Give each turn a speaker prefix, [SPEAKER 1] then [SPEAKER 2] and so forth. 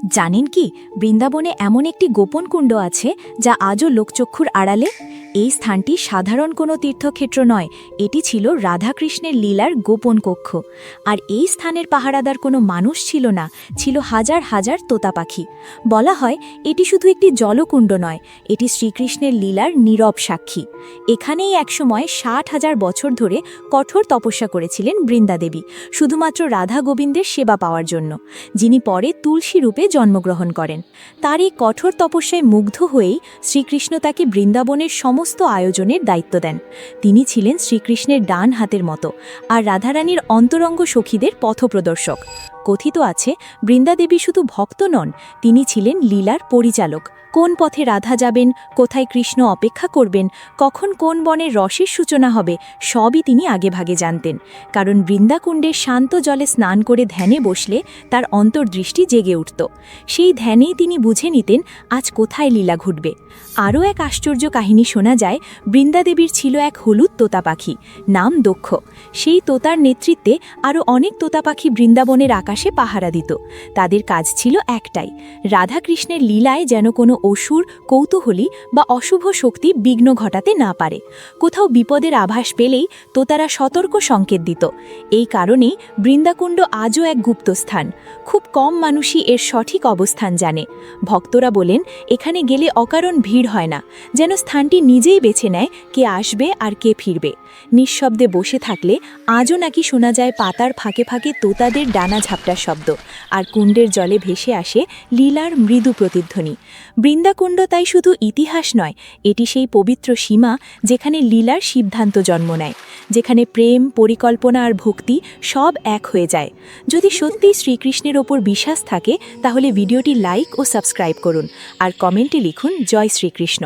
[SPEAKER 1] জানেন কি, বৃন্দাবনে এমন একটি গোপন কুণ্ড আছে যা আজও লোকচক্ষুর আড়ালে। এই স্থানটি সাধারণ কোনো তীর্থক্ষেত্র নয়, এটি ছিল রাধাকৃষ্ণের লীলার গোপন কক্ষ। আর এই স্থানের পাহারাদার কোনো মানুষ ছিল না, ছিল হাজার হাজার তোতা পাখি। বলা হয় এটি শুধু একটি জলকুণ্ড নয়, এটি শ্রীকৃষ্ণের লীলার নীরব সাক্ষী। এখানেই একসময় 60,000 বছর ধরে কঠোর তপস্যা করেছিলেন বৃন্দাদেবী, শুধুমাত্র রাধা গোবিন্দের সেবা পাওয়ার জন্য, যিনি পরে তুলসী রূপে জন্মগ্রহণ করেন। তার এই কঠোর তপস্যায় মুগ্ধ হয়েই শ্রীকৃষ্ণ তাকে বৃন্দাবনের সমস্ত আয়োজনের দায়িত্ব দেন। তিনি ছিলেন শ্রীকৃষ্ণের ডান হাতের মতো, আর রাধারানীর অন্তরঙ্গ সখীদের পথপ্রদর্শক। কথিত আছে বৃন্দাদেবী শুধু ভক্ত নন, তিনি ছিলেন লীলার পরিচালক। কোন পথে রাধা যাবেন, কোথায় কৃষ্ণ অপেক্ষা করবেন, কখন কোন বনের রসের সূচনা হবে, সবই তিনি আগেভাগে জানতেন। কারণ বৃন্দাকুণ্ডের শান্ত জলে স্নান করে ধ্যানে বসলে তার অন্তর্দৃষ্টি জেগে উঠত। সেই ধ্যানেই তিনি বুঝে নিতেন আজ কোথায় লীলা ঘটবে। আরও এক আশ্চর্য কাহিনী শোনা যায়, বৃন্দাদেবীর ছিল এক হলুদ তোতা পাখি, নাম দক্ষ। সেই তোতার নেতৃত্বে আরও অনেক তোতা পাখি বৃন্দাবনের আকাশে পাহারা দিত। তাদের কাজ ছিল একটাই, রাধাকৃষ্ণের লীলায় যেন কোনো অসুর, কৌতূহলী বা অশুভ শক্তি বিঘ্ন ঘটাতে না পারে। কোথাও বিপদের আভাস পেলেই তোতারা সতর্ক সংকেত দিত। এই কারণেই বৃন্দাকুণ্ড আজও এক গুপ্তস্থান। খুব কম মানুষই এর সঠিক অবস্থান জানে। ভক্তরা বলেন এখানে গেলে অকারণ ভিড় হয় না, যেন স্থানটি নিজেই বেছে নেয় কে আসবে আর কে ফিরবে। নিঃশব্দে বসে থাকলে আজও নাকি শোনা যায় পাতার ফাঁকে ফাঁকে তোতাদের ডানা ঝাপটার শব্দ, আর কুণ্ডের জলে ভেসে আসে লীলার মৃদু প্রতিধ্বনি। বৃন্দাকুণ্ড তাই শুধু ইতিহাস নয়, এটি সেই পবিত্র সীমা যেখানে লীলার সিদ্ধান্ত জন্ম নেয়, যেখানে প্রেম, পরিকল্পনা আর ভক্তি সব এক হয়ে যায়। যদি সত্যিই শ্রীকৃষ্ণের ওপর বিশ্বাস থাকে তাহলে ভিডিওটি লাইক ও সাবস্ক্রাইব করুন, আর কমেন্টে লিখুন জয় শ্রীকৃষ্ণ।